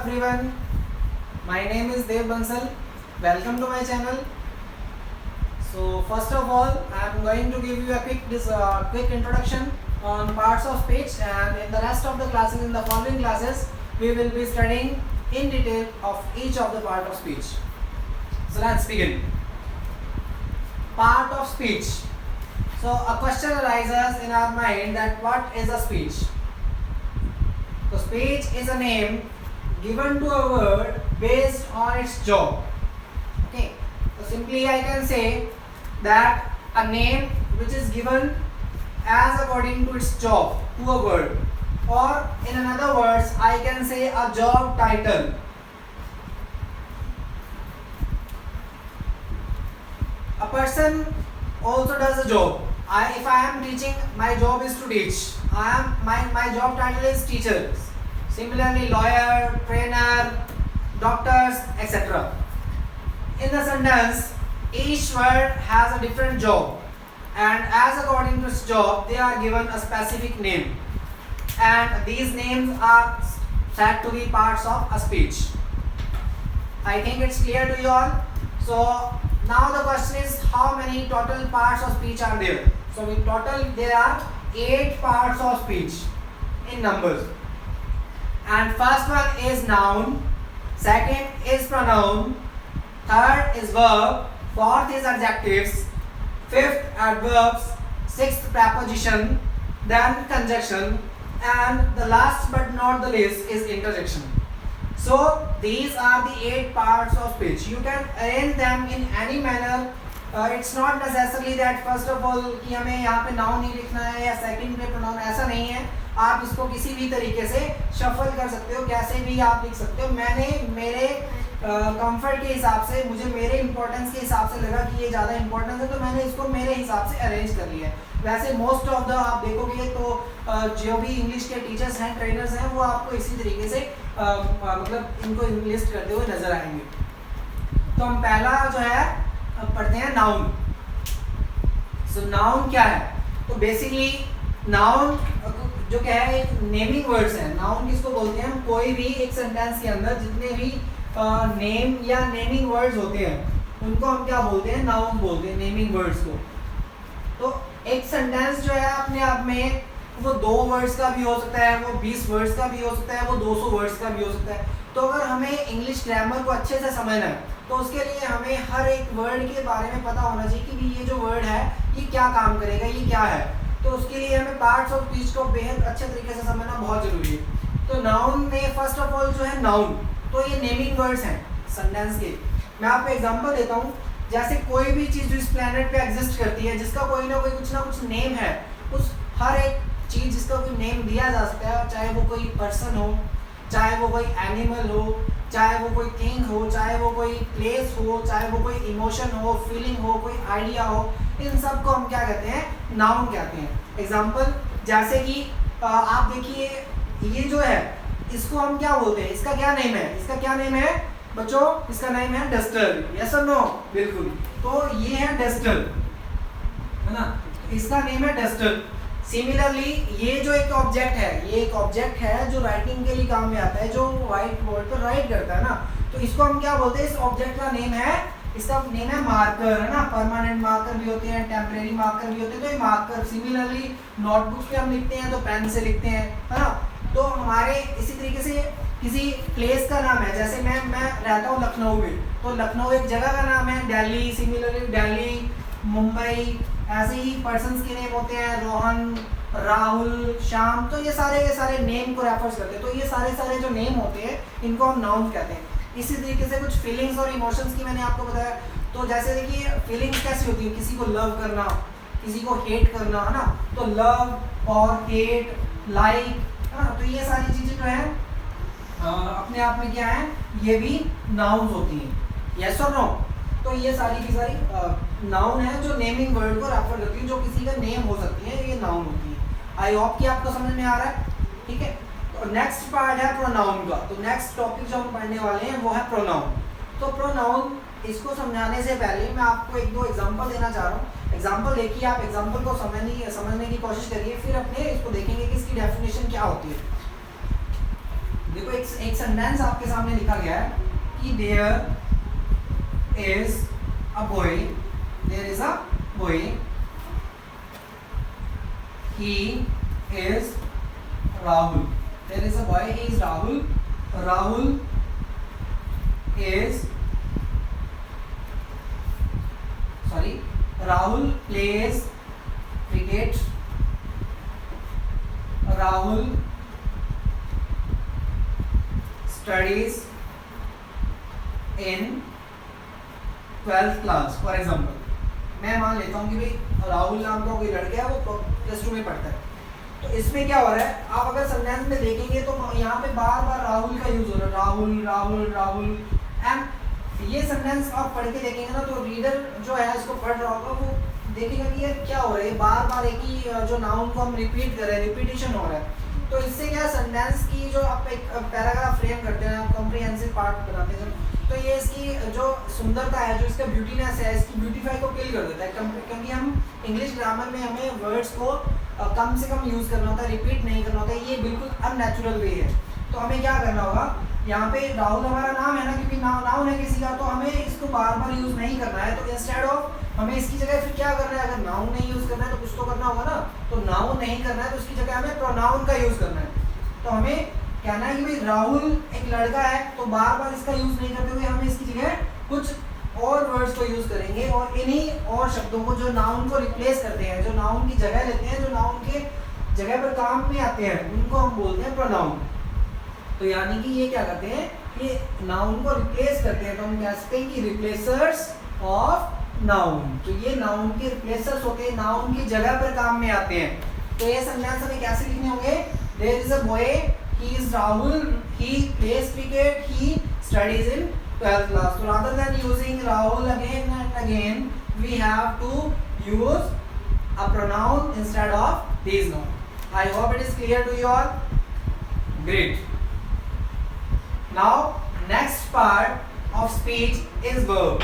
everyone, my name is Dev Bansal. Welcome to my channel. So first of all, I am going to give you a quick introduction on parts of speech, and in the rest of the classes, in the following classes, we will be studying in detail of each of the part of speech. So let's begin. Part of speech. So a question arises in our mind that what is a speech? So speech is a name given to a word based on its job. Okay. So simply I can say that a name which is given as according to its job to a word, or in another words I can say a job title. A person also does a job. If I am teaching, my job is to teach. My job title is teacher. Similarly, lawyer, trainer, doctors, etc. In the sentence, each word has a different job, and as according to its job, they are given a specific name, and these names are said to be parts of a speech. I think it's clear to you all. So now the question is, how many total parts of speech are there? So in total there are 8 parts of speech in numbers. And first one is noun, second is pronoun, third is verb, fourth is adjectives, fifth adverbs, sixth preposition, then conjunction, and the last but not the least is interjection. So these are the 8 parts of speech. You can arrange them in any manner. It's not necessarily that first of all कि हमें यहाँ पे noun ही लिखना है या second पे pronoun, ऐसा नहीं है. आप इसको किसी भी तरीके से shuffle कर सकते हो, कैसे भी आप लिख सकते हो. मैंने मेरे कंफर्ट के हिसाब से, मुझे मेरे इंपॉर्टेंस के हिसाब से लगा कि ये ज़्यादा इंपॉर्टेंट है, तो मैंने इसको मेरे हिसाब से अरेंज कर लिया है. वैसे मोस्ट ऑफ द आप देखोगे तो जो भी इंग्लिश के टीचर्स हैं, ट्रेनर्स हैं, वो आपको इसी तरीके से मतलब इनको लिस्ट करते हुए नजर आएंगे. तो हम पहला जो है पढ़ते हैं नाउन. सो नाउन क्या है? तो बेसिकली नाउन जो क्या है, एक नेमिंग वर्ड्स है. नाउन किसको बोलते हैं? हम कोई भी एक सेंटेंस के अंदर जितने भी नेम या नेमिंग वर्ड्स होते हैं उनको हम क्या बोलते हैं? नाउन बोलते हैं, नेमिंग वर्ड्स को. तो एक सेंटेंस जो है अपने आप में वो 2 वर्ड्स का भी हो सकता है, वो 20 वर्ड्स का भी हो सकता है, वो 200 वर्ड्स का भी हो सकता है. तो अगर हमें इंग्लिश ग्रामर को अच्छे से समझना है तो उसके लिए हमें हर एक वर्ड के बारे में पता होना चाहिए कि भी ये जो वर्ड है ये क्या काम करेगा, ये क्या है. तो उसके लिए हमें पार्ट्स ऑफ स्पीच को बेहद अच्छे तरीके से समझना बहुत जरूरी है. तो नाउन में फर्स्ट ऑफ ऑल जो है नाउन, तो ये नेमिंग वर्ड्स हैं सेंटेंस के. मैं आपको एग्जांपल देता हूँ. जैसे कोई भी चीज़ जो इस प्लेनेट पे एग्जिस्ट करती है, जिसका कोई ना कुछ नेम है, उस हर एक चीज़ जिसका कोई नेम दिया जा सकता है, चाहे वो कोई पर्सन हो, चाहे वो कोई एनिमल हो, चाहे वो कोई थिंग हो, चाहे वो कोई प्लेस हो, चाहे वो कोई इमोशन हो, फीलिंग हो, कोई आइडिया हो, इन सब को हम क्या कहते हैं? नाउन कहते हैं. एग्जाम्पल जैसे कि आप देखिए, ये जो है इसको हम क्या बोलते हैं? इसका क्या नेम है? इसका क्या नेम है बच्चों? इसका नेम है डस्टर. यस और नो? बिल्कुल. तो ये है डस्टर, है ना? इसका नेम है डस्टर. सिमिलरली ये जो एक ऑब्जेक्ट है, ये एक ऑब्जेक्ट है जो राइटिंग के लिए काम में आता है, जो व्हाइट बोर्ड पर राइट करता है ना. तो इसको हम क्या बोलते हैं? इस ऑब्जेक्ट का नेम है, इसका नेम है मार्कर, है ना. परमानेंट मार्कर भी होते हैं, टेम्परेरी मार्कर भी होते हैं. तो ये मार्कर. सिमिलरली नोटबुक्स पे हम लिखते हैं तो पेन से लिखते हैं, है ना. तो हमारे इसी तरीके से किसी प्लेस का नाम है, जैसे मैं रहता हूँ लखनऊ में, तो लखनऊ एक जगह का नाम है. दिल्ली, सिमिलरली दिल्ली, मुंबई, ऐसे ही पर्सन्स के नेम होते हैं, रोहन, राहुल, श्याम. तो ये सारे नेम को रेफर्स करते हैं. तो ये सारे जो नेम होते हैं इनको हम नाउन कहते हैं. इसी तरीके से कुछ फीलिंग्स और इमोशंस की मैंने आपको बताया. तो जैसे देखिए फीलिंग्स कैसी होती है? किसी को लव करना, किसी को हेट करना, है ना. तो लव और हेट, लाइक, है ना. तो ये सारी चीज़ें जो है अपने आप में क्या है? ये भी नाउन्स होती हैं. यस और नो? तो ये सारी की सारी नाउन है जो नेमिंग वर्ड को रेफर करती है, जो किसी का नेम हो सकती है, ये नाउन होती है. आई होप कि आपको समझ में आ रहा है. ठीक है. तो नेक्स्ट पार्ट है प्रोनाउन का. तो नेक्स्ट टॉपिक जो हम पढ़ने वाले हैं वो है प्रोनाउन. तो प्रोनाउन, इसको समझाने से पहले मैं आपको 1-2 एग्जांपल देना चाह रहा हूँ. एग्जांपल देखिए, आप एग्जांपल को समझने की कोशिश करिए, फिर अपने इसको देखेंगे कि इसकी डेफिनेशन क्या होती है. देखो एक सेंटेंस आपके सामने लिखा गया है कि there is a boy, there is a boy, he is Rahul, there is a boy, he is Rahul, Rahul is Rahul plays cricket, Rahul studies in 12th class for example. मैं मान लेता हूँ कि भाई राहुल नाम का कोई लड़का है, वो +2 में पढ़ता है। तो इसमें क्या हो रहा है, आप अगर सेंटेंस में देखेंगे तो यहाँ पे बार बार राहुल का यूज हो रहा है, राहुल राहुल राहुल। एंड ये सेंटेंस आप पढ़ के देखेंगे ना, तो रीडर जो है इसको पढ़ रहा होगा, वो देखेगा कि यार क्या हो रहा है, बार बार एक ही जो नाउन को हम रिपीट कर रहे हैं, रिपीटिशन हो रहा है। तो इससे क्या सेंटेंस की जो आप एक पैराग्राफ फ्रेम करते हैं, कॉम्प्रिहेंसिव पार्ट बनाते हैं, तो ये इसकी जो सुंदरता है, जो इसका ब्यूटीनेस है, इसकी ब्यूटीफाई को किल कर देता है। क्योंकि हम इंग्लिश ग्रामर में हमें वर्ड्स को कम से कम यूज़ करना होता है, रिपीट नहीं करना होता है, ये बिल्कुल अननेचुरल वे है। तो हमें क्या करना होगा, यहाँ पे राहुल हमारा नाम है ना, क्योंकि नाउन है किसी का, तो हमें इसको बार बार यूज़ नहीं करना है। तो इंस्टेड ऑफ हमें इसकी जगह फिर क्या करना है, अगर नाउन नहीं यूज़ करना है तो कुछ तो करना होगा ना। तो नाउन नहीं करना है तो उसकी जगह हमें प्रोनाउन का यूज़ करना है। तो हमें कहना है कि भाई राहुल एक लड़का है, तो बार बार इसका यूज़ नहीं करते हुए हमें इसकी जगह कुछ और वर्ड्स को यूज़ करेंगे, और इन्हीं और शब्दों को जो नाउन को रिप्लेस करते हैं, जो नाउन की जगह लेते हैं, जो नाउन के जगह पर काम में आते हैं, उनको हम बोलते हैं प्रोनाउन। तो यानी कि ये क्या करते हैं, ये नाउन को रिप्लेस करते हैं। तो हम कह सकते हैं कि रिप्लेसर्स ऑफ नाउन। तो ये नाउन के रिप्लेसर्स होते हैं, नाउन की जगह पर काम में आते हैं। तो ये सेंटेंस हमें कैसे लिखने होंगे, there is a boy, he is Rahul, he plays cricket, he studies in 12th class. So rather than using Rahul again and again, we have to use a pronoun instead of these nouns. I hope it is clear to you all. Great. Now next part of speech is verb.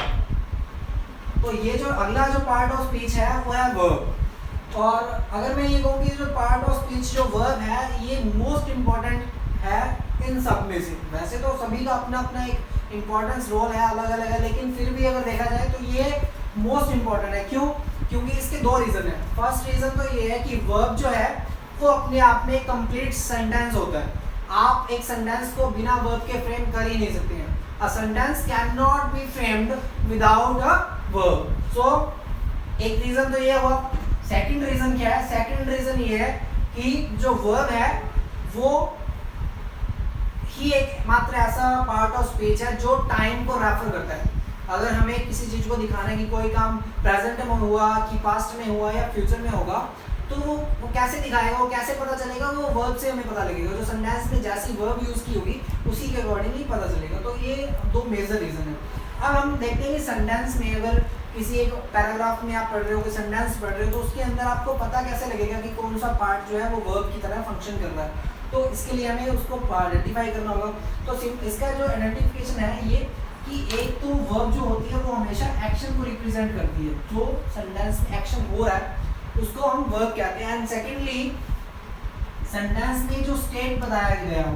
तो ये जो अगला जो part of speech है वो है verb। और अगर मैं ये कहूँ कि जो पार्ट ऑफ स्पीच जो verb है, ये मोस्ट इम्पॉर्टेंट है इन सब में से। वैसे तो सभी का अपना अपना एक इम्पोर्टेंस रोल है, अलग अलग है, लेकिन फिर भी अगर देखा जाए तो ये मोस्ट इम्पॉर्टेंट है। क्यों? क्योंकि इसके दो रीज़न है। फर्स्ट रीज़न तो ये है कि वर्ब जो है वो अपने आप में कंप्लीट सेंटेंस होता है। आप एक सेंटेंस को बिना वर्ब के फ्रेम कर ही नहीं सकते हैं। A sentence can not be framed without a verb. So एक रीज़न तो ये हुआ। सेकंड रीज़न क्या है? सेकंड रीज़न ये है कि जो वर्ब है वो ही एक मात्र ऐसा पार्ट ऑफ स्पीच है जो टाइम को रेफर करता है। अगर हमें किसी चीज़ को दिखाना है कि कोई काम प्रेजेंट में हुआ कि पास्ट में हुआ या फ्यूचर में होगा, तो वो कैसे दिखाएगा, वो कैसे पता चलेगा? वो वर्ब से हमें पता लगेगा। जो सेंटेंस में जैसी वर्ब यूज़ की होगी उसी के अकॉर्डिंग ही पता चलेगा। तो ये दो मेजर रीज़न है। अब हम देखते हैं कि सेंटेंस में अगर किसी एक पैराग्राफ में आप पढ़ रहे हो, कोई सेंटेंस पढ़ रहे हो, तो उसके अंदर आपको पता कैसे लगेगा कि कौन सा पार्ट जो है वो वर्ब की तरह फंक्शन कर रहा है। तो इसके लिए हमें उसको आइडेंटिफाई करना होगा। तो इसका जो आइडेंटिफिकेशन है ये कि एक तो वर्ब जो होती है वो हमेशा एक्शन को रिप्रेजेंट करती है। जो सेंटेंस में एक्शन हो रहा है उसको हम वर्ब कहते हैं। एंड सेकेंडली, सेंटेंस में जो स्टेट बताया गया हो,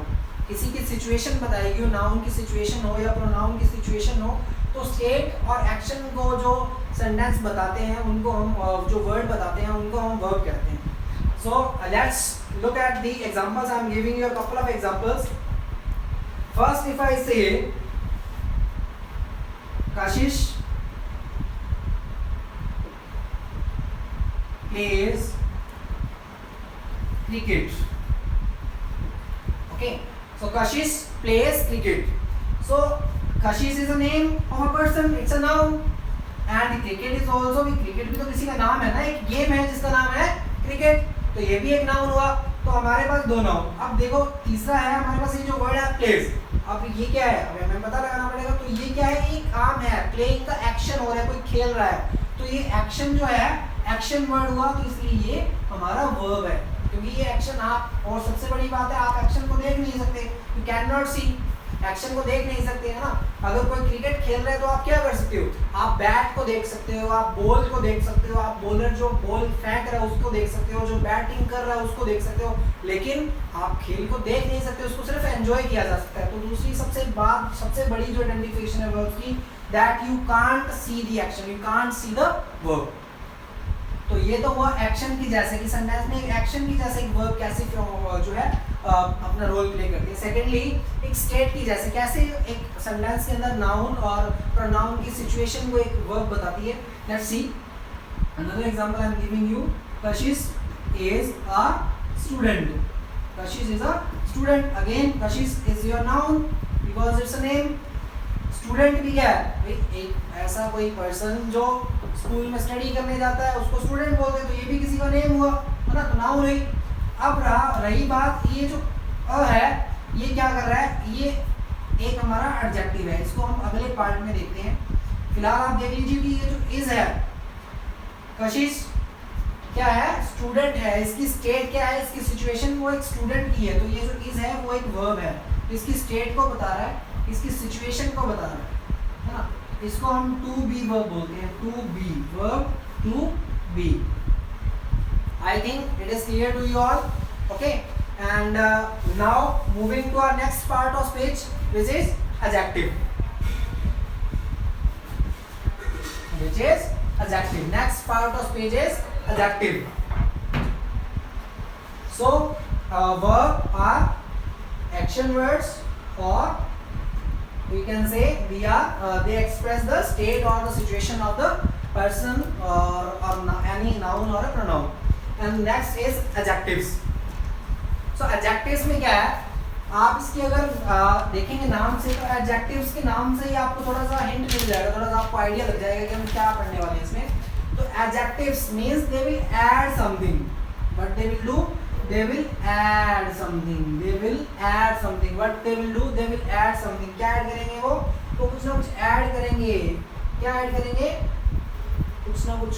किसी की सिचुएशन बताई गई हो, नाउन की सिचुएशन हो या प्रोनाउन की सिचुएशन हो, तो स्टेट और एक्शन को जो सेंटेंस बताते हैं उनको हम, जो वर्ड बताते हैं उनको हम वर्ब कहते हैं। So let's look at the examples. I am giving you a couple of examples. First, if I say Kashish plays cricket. Okay, so Kashish plays cricket. So Kashish is a name of a person. It's a noun. And cricket is also भी, cricket भी तो किसी का नाम है ना, एक game है जिसका नाम है क्रिकेट, तो ये भी एक नाउन हुआ। तो हमारे पास दो नाउन। अब देखो तीसरा है हमारे पास ये जो वर्ड है प्लेज। अब ये क्या है, अब हमें पता लगाना पड़ेगा। तो ये क्या है, ये काम है, प्लेइंग का एक्शन हो रहा है, कोई खेल रहा है, तो ये एक्शन जो है एक्शन वर्ड हुआ, तो इसलिए ये हमारा वर्ब है। क्योंकि ये एक्शन आप, और सबसे बड़ी बात है आप एक्शन को देख नहीं सकते, you can not see. Action को देख नहीं सकते है ना। अगर कोई क्रिकेट खेल रहा है तो आप क्या कर सकते हो, आप बैट को देख सकते हो, आप बॉल को देख सकते हो, आप बॉलर जो बॉल फेंक रहा है उसको देख सकते हो, जो बैटिंग कर रहा है उसको देख सकते हो, लेकिन आप खेल को देख नहीं सकते, उसको सिर्फ एंजॉय किया जा सकता है। तो दूसरी सबसे बड़ी जो आइडेंटिफिकेशन है वर्ब की, that you can't see the action, you can't see the verb. तो ये तो हुआ एक्शन की जैसे कि सेंटेंस में एक एक्शन की जैसे एक वर्ब कैसे जो है अपना रोल प्ले करती है। सेकेंडली एक स्टेट की जैसे कैसे एक सेंटेंस के अंदर नाउन और प्रोनाउन की सिचुएशन को एक वर्ब बताती है। Let's see another example I am giving you. Kashish is a student, Kashish is a student. Again Kashish is your noun because it's a name. Student भी क्या है भाई, एक ऐसा कोई पर्सन जो स्कूल में स्टडी करने जाता है उसको स्टूडेंट बोलते हैं, तो ये भी किसी का नेम हुआ है ना, तो नाउन हुई। अब रही बात ये जो अ है ये क्या कर रहा है, ये एक हमारा एडजेक्टिव है, इसको हम अगले पार्ट में देखते हैं। फिलहाल आप देख लीजिए कि ये जो इज है, कशिश क्या है, स्टूडेंट है, इसकी स्टेट क्या है, इसकी सिचुएशन वो एक स्टूडेंट की है, तो ये जो इज है वो एक वर्ब है, इसकी स्टेट को बता रहा है, इसकी सिचुएशन को बता रहा है ना। इसको हम टू बी वर्ब बोलते हैं, to be verb, to be. I think it is clear to you all, okay. And now moving to our next part of speech which is adjective, which is adjective. Next part of speech is adjective. So verb are action words, or we can say they express the state or the situation of the person or any noun or a pronoun. And next is adjectives. So adjectives में क्या है, आप इसकी अगर देखेंगे नाम से, तो एडजेक्टिव्स के नाम से ही आपको थोड़ा सा हिंट मिल जाएगा, थोड़ा सा आपको आइडिया लग जाएगा कि हम क्या पढ़ने वाले हैं इसमें। तो adjectives means they will add something, but they will do, they will add something, they will add something, what they will do, they will add something. क्या ऐड करेंगे वो, तो कुछ ना कुछ ऐड करेंगे। क्या ऐड करेंगे, कुछ ना कुछ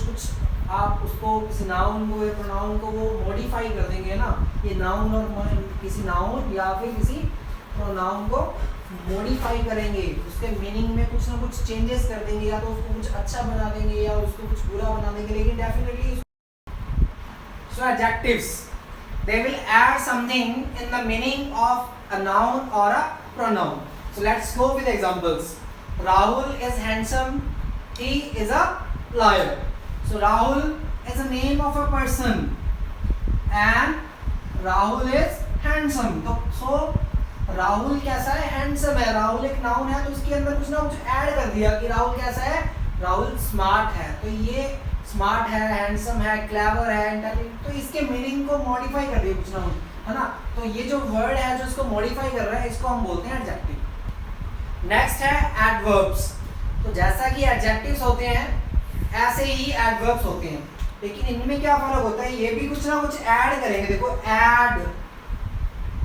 आप उसको किसी नाउन को या प्रोनाउन को वो मॉडिफाई कर देंगे ना, ये नाउन और किसी नाउन या फिर किसी प्रोनाउन को मॉडिफाई करेंगे, उसके मीनिंग में कुछ ना कुछ चेंजेस कर देंगे, या तो उसको कुछ अच्छा बना देंगे या उसको कुछ बुरा बना देंगे, लेकिन definitely so adjectives they will add something in the meaning of a noun और a pronoun. So let's go with examples. Rahul is handsome, he is a lawyer. So Rahul is a name of a person and Rahul is handsome. So Rahul कैसा है, handsome है। राहुल एक noun है तो उसके अंदर कुछ ना कुछ ऐड कर दिया कि राहुल कैसा है, राहुल स्मार्ट है, तो ये स्मार्ट है, हैंडसम है, क्लेवर है, इंटेलिजेंट, तो इसके मीनिंग को मॉडिफाई कर दिया कुछ ना कुछ, है ना। तो ये जो वर्ड है जो इसको मॉडिफाई कर रहा है, इसको हम बोलते हैं एडजेक्टिव। नेक्स्ट है एडवर्ब्स। तो जैसा कि एडजेक्टिव्स होते हैं ऐसे ही एडवर्ब्स होते हैं, लेकिन इनमें क्या फर्क होता है, ये भी कुछ ना कुछ ऐड करेंगे। देखो ऐड,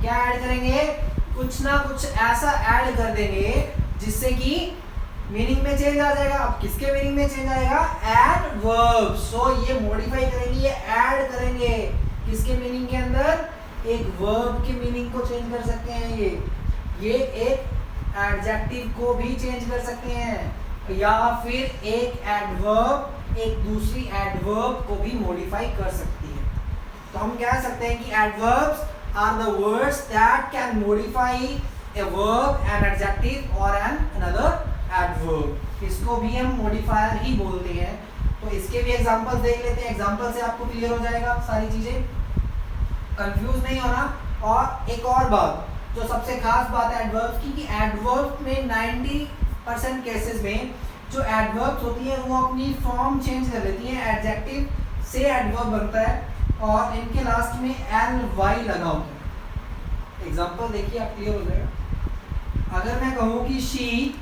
क्या ऐड करेंगे, कुछ ना कुछ ऐसा ऐड कर देंगे जिससे कि मीनिंग में चेंज आ जाएगा। अब किसके मीनिंग में चेंज आएगा, एडवर्ब्स। सो ये मॉडिफाई करेंगे, ये ऐड करेंगे किसके मीनिंग के अंदर, एक वर्ब के मीनिंग को चेंज कर सकते हैं, ये एक एडजेक्टिव को भी चेंज कर सकते हैं, या फिर एक एडवर्ब एक दूसरी एडवर्ब को भी मॉडिफाई कर सकती है। तो हम कह सकते हैं कि adverbs are the words that can modify a verb, an adjective और एन अनदर एडवर्ब। इसको भी हम मॉडिफायर ही बोलते हैं। तो इसके भी एग्जांपल्स देख लेते हैं, एग्जांपल से आपको क्लियर हो जाएगा सारी चीजें, कंफ्यूज नहीं होना। और एक और बात जो सबसे खास बात है एडवर्ब्स की, कि एडवर्ब में 90% केसेस में जो एडवर्ब्स होती है वो अपनी फॉर्म चेंज कर लेती है, एडजेक्टिव से एडवर्ब बनता है और इनके लास्ट में एल वाई लगा होता है। एग्जांपल देखिए आप क्लियर हो जाएगा। अगर मैं कहूँ कि she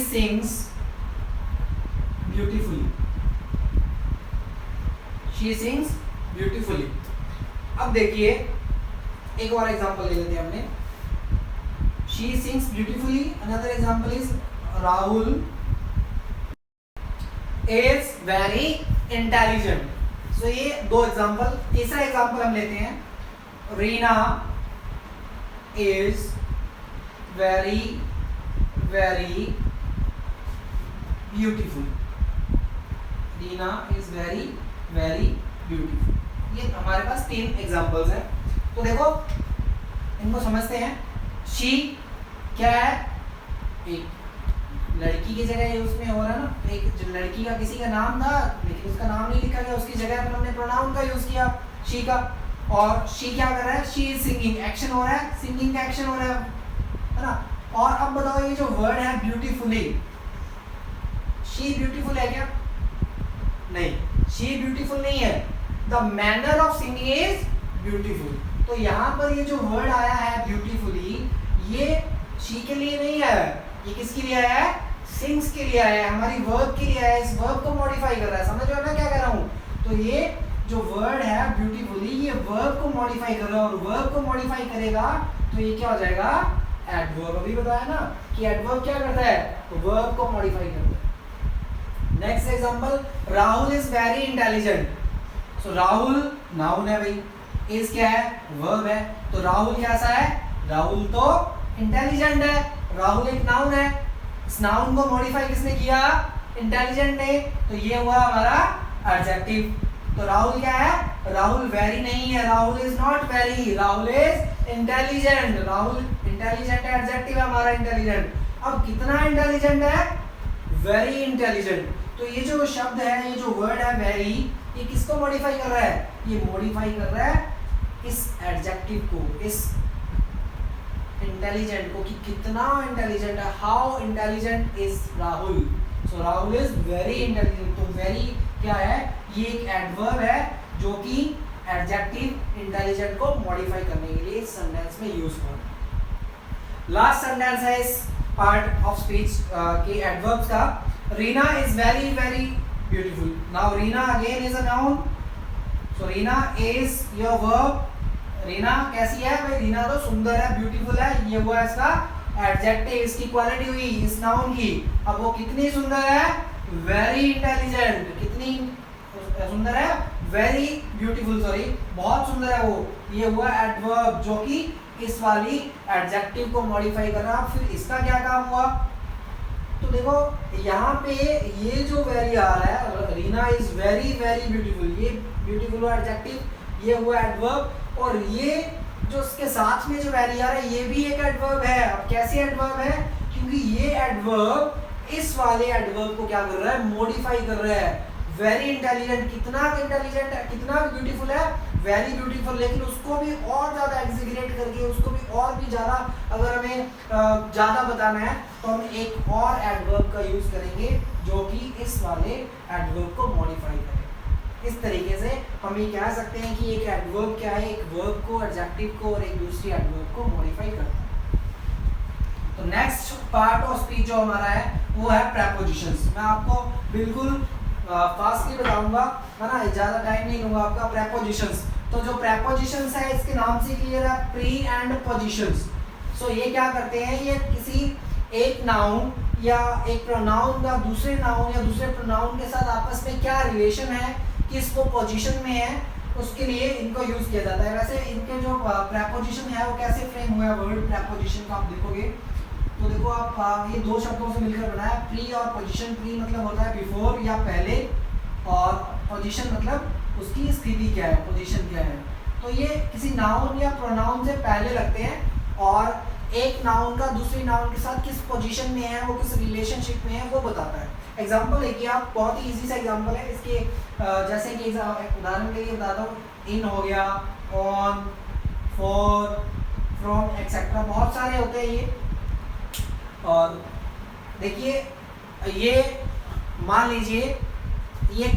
sings beautifully, she sings beautifully. अब देखिए एक और एग्जांपल ले लेते हैं हमने, she sings beautifully. Another example is Rahul is very intelligent. So ये दो एग्जांपल। तीसरा एग्जांपल हम लेते हैं, Reena is very very beautiful. Reena is very very beautiful. ये हमारे पास 3 एग्जांपल्स हैं. तो देखो इनको समझते हैं. शी क्या है, एक लड़की की जगह यूज में हो रहा है ना. एक जो लड़की का किसी का नाम था लेकिन उसका नाम नहीं लिखा गया, उसकी जगह पर हमने प्रोनाउन का यूज किया शी का. और शी क्या कर रहा है, शी इज सिंगिंग, एक्शन हो रहा है, सिंगिंग का एक्शन हो रहा है ना. और अब बताओ ये जो वर्ड है ब्यूटीफुली, शी ब्यूटीफुल है क्या? नहीं, शी ब्यूटीफुल नहीं है. The manner of singing is beautiful. तो यहाँ पर ये जो वर्ड आया है ब्यूटीफुली, ये शी के लिए नहीं है, ये किसके लिए आया है? सिंग्स के लिए आया है, हमारी वर्ब के लिए आया है. इस वर्ब को मॉडिफाई कर रहा है. समझ रहे हो ना क्या कह रहा हूँ? तो ये जो वर्ड है ब्यूटीफुली, ये वर्ब को मॉडिफाई कर रहा है. और वर्ब को मॉडिफाई करेगा तो ये क्या हो जाएगा? एडवर्ब. अभी बताया ना कि एडवर्ब क्या करता है? वर्ब को मॉडिफाई करता है. Next example, Rahul is very intelligent. So Rahul noun है भाई, इज क्या है? वर्ब है. तो राहुल कैसा है? राहुल तो इंटेलिजेंट है. राहुल एक नाउन है. इस नाउन को मॉडिफाई किसने किया? इंटेलिजेंट ने. तो ये हुआ हमारा एडजेक्टिव. तो राहुल क्या है? राहुल वेरी नहीं है, Rahul is not very, Rahul is intelligent. Rahul intelligent adjective है हमारा, इंटेलिजेंट. अब कितना इंटेलिजेंट है? Very intelligent. तो ये जो शब्द है, ये जो वर्ड है वेरी, ये किसको मॉडिफाई कर रहा है? ये मॉडिफाई कर रहा है इस एडजेक्टिव को, इस इंटेलिजेंट को, कि कितना इंटेलिजेंट है. How intelligent is Rahul. So Rahul is very intelligent. तो वेरी क्या है? ये एक एडवर्ब है जो कि एडजेक्टिव इंटेलिजेंट को मॉडिफाई करने के लिए इस सेंटेंस में यूज होता है. लास्ट सेंटेंस है इस पार्ट ऑफ स्पीच के एडवर्ब्स का. Reena is very very beautiful. Now Reena again is a noun. So Reena is your verb. Reena कैसी है भाई? रीना तो सुंदर है, ब्यूटीफुल है. ये हुआ इसका एडजेक्टिव, इसकी क्वालिटी हुई इस नाउन की. अब वो कितनी सुंदर है? Very intelligent. कितनी सुंदर है? वेरी ब्यूटीफुल, सॉरी, बहुत सुंदर है वो. ये हुआ एडवर्ब जो कि इस वाली एडजेक्टिव को मॉडिफाई कर रहा है. फिर इसका क्या काम हुआ? तो देखो यहाँ पे ये जो वेरी आ रहा है, Reena is very very beautiful, ये ब्यूटीफुल हुआ एडजेक्टिव, ये हुआ एडवर्ब. और ये जो इसके साथ में जो वेरी आ रहा है, ये भी एक एडवर्ब है. अब कैसे एडवर्ब है? क्योंकि ये एडवर्ब इस वाले एडवर्ब को क्या कर रहा है? मॉडिफाई कर रहा है. वेरी इंटेलिजेंट, कितना इंटेलिजेंट है, कितना ब्यूटीफुल है? Very beautiful. लेकिन उसको भी और ज़्यादा एग्जीक्यूट करके, उसको भी और भी ज़्यादा, अगर हमें ज़्यादा बताना है तो हम एक और एडवर्ब का यूज़ करेंगे जो कि इस वाले एडवर्ब को मॉडिफाई करे. इस तरीके से हम ये कह सकते हैं कि एक एडवर्ब क्या है? एक वर्ब को, एडजेक्टिव को और एक दूसरी एडवर्ब को मॉडिफाई करता है. तो नेक्स्ट पार्ट ऑफ स्पीच जो हमारा है वो है प्रेपोजिशंस. मैं आपको बिल्कुल फास्टली बताऊंगा, है ना, ज़्यादा टाइम नहीं लूंगा आपका. प्रेपोजिशंस, तो जो प्रेपोजिशंस है इसके नाम से क्लियर है, प्री एंड पोजिशंस. सो ये क्या करते हैं? ये किसी एक नाउन या एक प्रोनाउन का दूसरे नाउन या दूसरे प्रोनाउन के साथ आपस में क्या रिलेशन है, किस वो पोजीशन में है, उसके लिए इनको यूज किया जाता है. वैसे इनके जो प्रेपोजिशन है वो कैसे फ्रेम हुआ है? वर्ड प्रेपोजिशन का आप देखोगे तो देखो आप, ये दो शब्दों से मिलकर बना है, प्री और पोजीशन. प्री मतलब होता है बिफोर या पहले, और पोजीशन मतलब उसकी स्थिति क्या है, पोजीशन क्या है. तो ये किसी नाउन या प्रोनाउन से पहले लगते हैं और एक नाउन का दूसरी नाउन के साथ किस पोजीशन में है, वो किस रिलेशनशिप में है, वो बताता है. एग्जाम्पल देखिए आप, बहुत ही इजी सा एग्जाम्पल है इसके. जैसे कि उदाहरण के लिए बताता हूँ, इन हो गया, ऑन, फॉर, फ्रॉम, एक्सेट्रा, बहुत सारे होते हैं ये. और देखिए ये मान लीजिए ये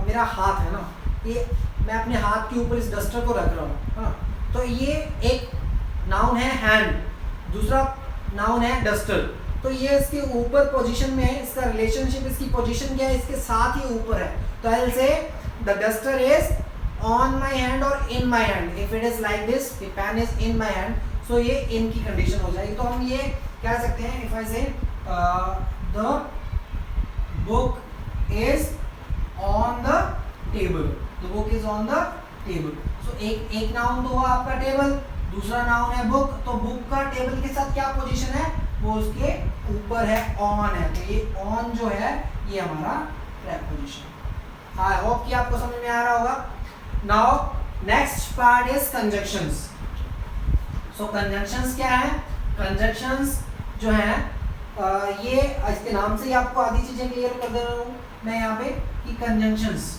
मेरा हाथ है ना, ये मैं अपने हाथ के ऊपर इस डस्टर को रख रहा हूँ, है ना. तो ये एक नाउन है हैंड, दूसरा नाउन है डस्टर. तो ये इसके ऊपर पोजीशन में है, इसका रिलेशनशिप, इसकी पोजीशन क्या है? इसके साथ ही ऊपर है. तो I will say the duster is on my hand और in my hand. If it is like this, the pen is in my hand, so ये इन की कंडीशन हो जाएगी. तो हम ये कह सकते हैं, if I say the book is on the table, the book is on the table. So एक नाउन तो हुआ आपका टेबल, दूसरा नाउन है बुक, तो बुक का टेबल के साथ क्या पोजीशन है, वो उसके ऊपर है, ऑन है, तो ये ऑन जो है ये हमारा प्रेपोजिशन। आई होप कि आपको समझ में आ रहा होगा। Now next part is conjunctions. So conjunctions क्या है, कंजंक्शंस जो है ये इसके नाम से ही आपको आधी चीजें क्लियर कर दे रहा हूँ मैं यहाँ पे कि कंजंक्शंस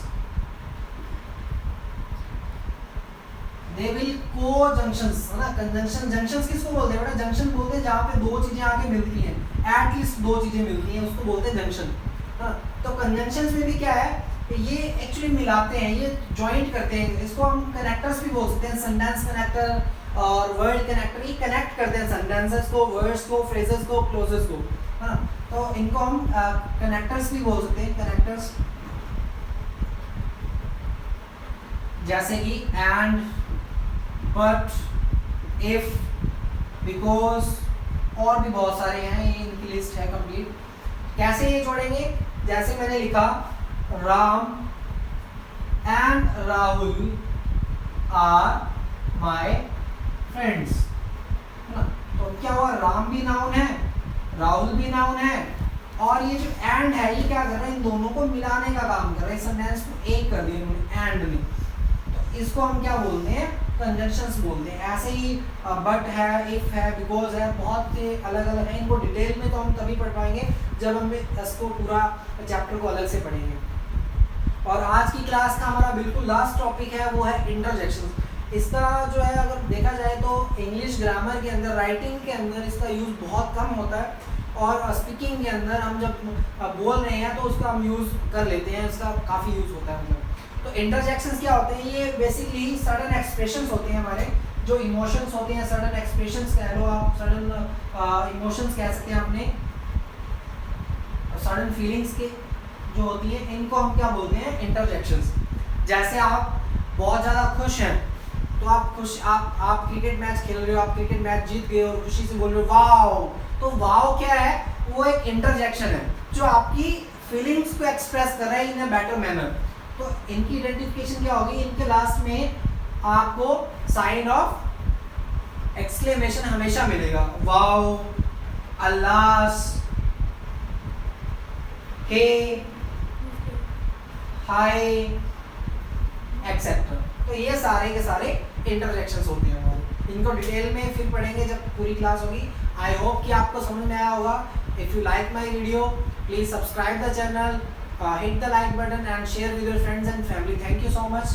दे विल को जंक्शंस, है ना। कंजंक्शन, जंक्शंस किसको बोलते हैं बेटा, जंक्शन बोलते हैं जहाँ पे दो चीजें आके मिलती हैं, एटलीस्ट दो चीजें मिलती हैं, उसको बोलते हैं जंक्शन। हाँ, तो कंजंक्शंस में भी क्या है, ये एक्चुअली मिलाते हैं, ये जॉइंट करते हैं, इसको हम कनेक्टर्स भी बोल सकते हैं, सेंटेंस कनेक्टर और वर्ड कनेक्टर, ये कनेक्ट करते हैं सेंटेंसेस को, वर्ड्स को, फ्रेजेस को, क्लोजेस को, है ना। तो इनको हम कनेक्टर्स भी बोल सकते हैं, कनेक्टर्स, जैसे कि एंड, बट, इफ, बिकॉज, और भी बहुत सारे हैं, ये इनकी लिस्ट है कंप्लीट। कैसे ये जोड़ेंगे, जैसे मैंने लिखा Ram and Rahul are my friends, है ना। तो क्या हुआ, राम भी नाउन है, राहुल भी नाउन है, और ये जो एंड है ये क्या कर रहा है, इन दोनों को मिलाने का काम कर रहा है, सेंटेंस को एक कर दिया इन्होंने एंड में, तो इसको हम क्या बोलते हैं, कंजंक्शंस बोलते हैं। ऐसे ही बट है, इफ है, बिकॉज है, बहुत से अलग अलग हैं, इनको डिटेल में तो हम तभी पढ़ पाएंगे जब हम इसको पूरा चैप्टर को अलग से पढ़ेंगे। और आज की क्लास का हमारा बिल्कुल लास्ट टॉपिक है, वो है इंटरजेक्शंस। इसका जो है अगर देखा जाए तो इंग्लिश ग्रामर के अंदर, राइटिंग के अंदर इसका यूज़ बहुत कम होता है, और स्पीकिंग के अंदर हम जब बोल रहे हैं तो उसका हम यूज़ कर लेते हैं, इसका काफ़ी यूज़ होता है मतलब। तो इंटरजेक्शंस क्या होते हैं, ये बेसिकली सडन एक्सप्रेशंस होते हैं हमारे, जो इमोशंस होते हैं, सडन एक्सप्रेशंस कह लो आप, सडन इमोशंस कह सकते हैं अपने, सडन फीलिंग्स के जो होती है, इनको हम क्या बोलते हैं, इंटरजेक्शंस। जैसे आप बहुत ज़्यादा खुश हैं, तो आप खुश, आप क्रिकेट मैच खेल रहे हो, आप क्रिकेट मैच जीत गए और खुशी से बोल रहे हो वाओ, तो वाओ क्या है, वो एक इंटरजेक्शन है जो आपकी फीलिंग्स को एक्सप्रेस कर रहा है इन अ बेटर मैनर। तो इनकी आइडेंटिफिकेशन क्या होगी, इनके लास्ट में आपको साइन ऑफ एक्सक्लेमेशन हमेशा मिलेगा, वाओ, अल्लास, हे, हाय, एक्सेट्रा। तो ये सारे के सारे इंटरजेक्शंस होते हैं हमारे, इनको डिटेल में फिर पढ़ेंगे जब पूरी क्लास होगी। आई होप कि आपको समझ में आया होगा। If you like my video please subscribe the channel, hit the like button and share with your friends and family. Thank you so much.